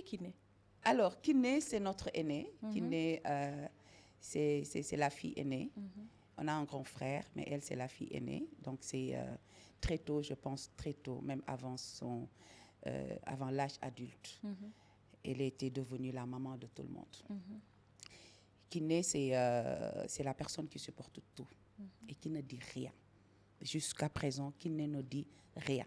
Kiné? Alors, Kiné, c'est notre aînée. Kiné, c'est la fille aînée. On a un grand frère, mais elle, c'est la fille aînée. Donc, c'est très tôt, je pense, très tôt, même avant l'âge adulte. Elle était devenue la maman de tout le monde. Kiné, c'est la personne qui supporte tout et qui ne dit rien. Jusqu'à présent, Kiné ne dit rien.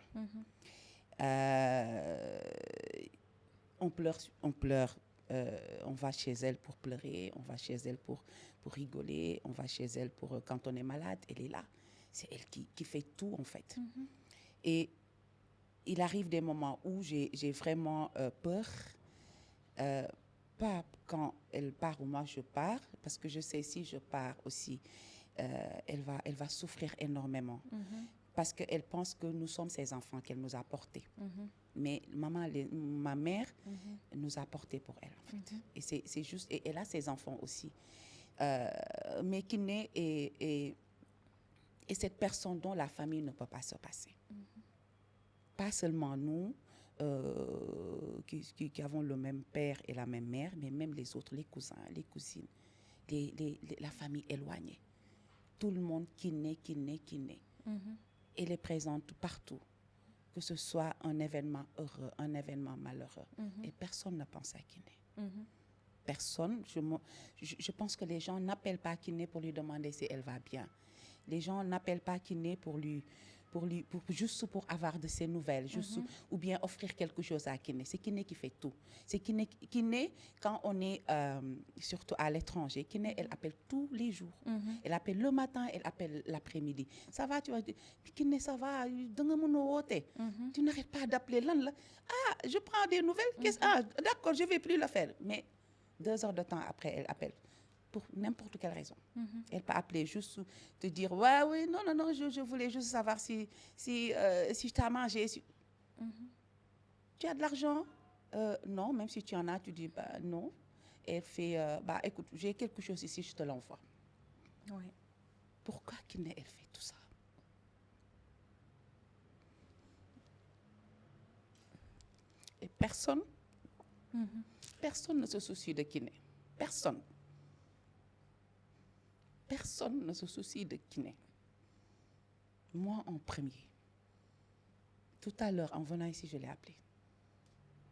On pleure, on va chez elle pour pleurer, on va chez elle pour rigoler, on va chez elle pour quand on est malade, elle est là. C'est elle qui fait tout en fait. Et il arrive des moments où j'ai vraiment peur, pas quand elle part ou moi je pars, parce que je sais si je pars aussi, elle va souffrir énormément. Parce qu'elle pense que nous sommes ses enfants qu'elle nous a portés. Mais ma mère nous a portés pour elle, en fait. Et c'est juste... Et elle a ses enfants aussi. Mais Kiné est cette personne dont la famille ne peut pas se passer. Pas seulement nous, qui avons le même père et la même mère, mais même les autres, les cousins, les cousines, la famille éloignée. Tout le monde Kiné. Elle est présente partout. Que ce soit un événement heureux, un événement malheureux. Et personne ne pense à Kiné. Personne. Je pense que les gens n'appellent pas Kiné pour lui demander si elle va bien. Les gens n'appellent pas Kiné juste pour avoir de ses nouvelles, ou bien offrir quelque chose à Kiné. C'est Kiné qui fait tout. C'est Kiné, quand on est surtout à l'étranger, Kiné, elle appelle tous les jours. Elle appelle le matin, elle appelle l'après-midi. Ça va, tu vas dire, Kiné, ça va, tu n'arrêtes pas d'appeler. Ah, je prends des nouvelles. Ah, d'accord, je ne vais plus le faire. Mais 2 heures de temps après, elle appelle. Pour n'importe quelle raison. Elle peut appeler juste te dire ouais, oui, non, je voulais juste savoir si tu as mangé. Tu as de l'argent? Non, même si tu en as, tu dis bah, non. Elle fait écoute, j'ai quelque chose ici, je te l'envoie. Oui. Pourquoi Kiné, elle fait tout ça? Et personne ne se soucie de Kiné. Personne ne se soucie de Kiné. Moi en premier. Tout à l'heure, en venant ici, je l'ai appelée.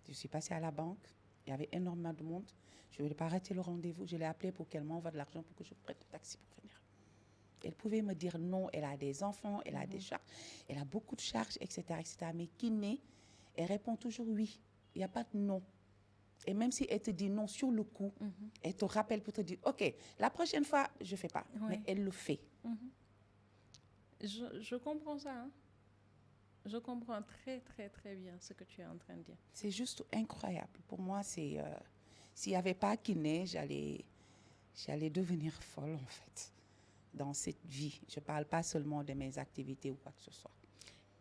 Je suis passée à la banque. Il y avait énormément de monde. Je ne voulais pas rater le rendez-vous. Je l'ai appelée pour qu'elle m'envoie de l'argent pour que je prenne le taxi pour venir. Elle pouvait me dire non, elle a des enfants, elle a des charges, elle a beaucoup de charges, etc. Mais Kiné, elle répond toujours oui. Il n'y a pas de non. Et même si elle te dit non sur le coup, elle te rappelle pour te dire, OK, la prochaine fois, je ne fais pas. Oui. Mais elle le fait. Je comprends ça. Hein? Je comprends très, très, très bien ce que tu es en train de dire. C'est juste incroyable. Pour moi, c'est... s'il n'y avait pas Kiné, j'allais devenir folle, en fait, dans cette vie. Je ne parle pas seulement de mes activités ou quoi que ce soit.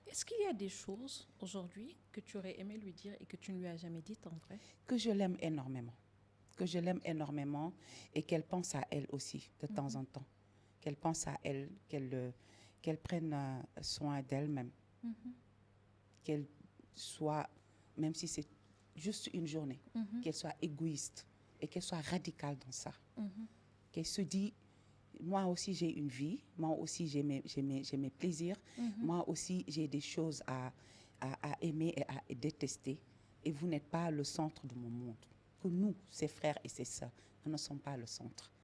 Est-ce qu'il y a des choses aujourd'hui que tu aurais aimé lui dire et que tu ne lui as jamais dites en vrai? Que je l'aime énormément. Que je l'aime énormément et qu'elle pense à elle aussi, de temps en temps. Qu'elle pense à elle, qu'elle prenne soin d'elle-même. Qu'elle soit, même si c'est juste une journée, qu'elle soit égoïste et qu'elle soit radicale dans ça. Qu'elle se dit, moi aussi j'ai une vie, moi aussi j'ai mes plaisirs, moi aussi j'ai des choses à aimer et à détester, et vous n'êtes pas le centre de mon monde. Que nous, ses frères et ses sœurs, nous ne sommes pas le centre.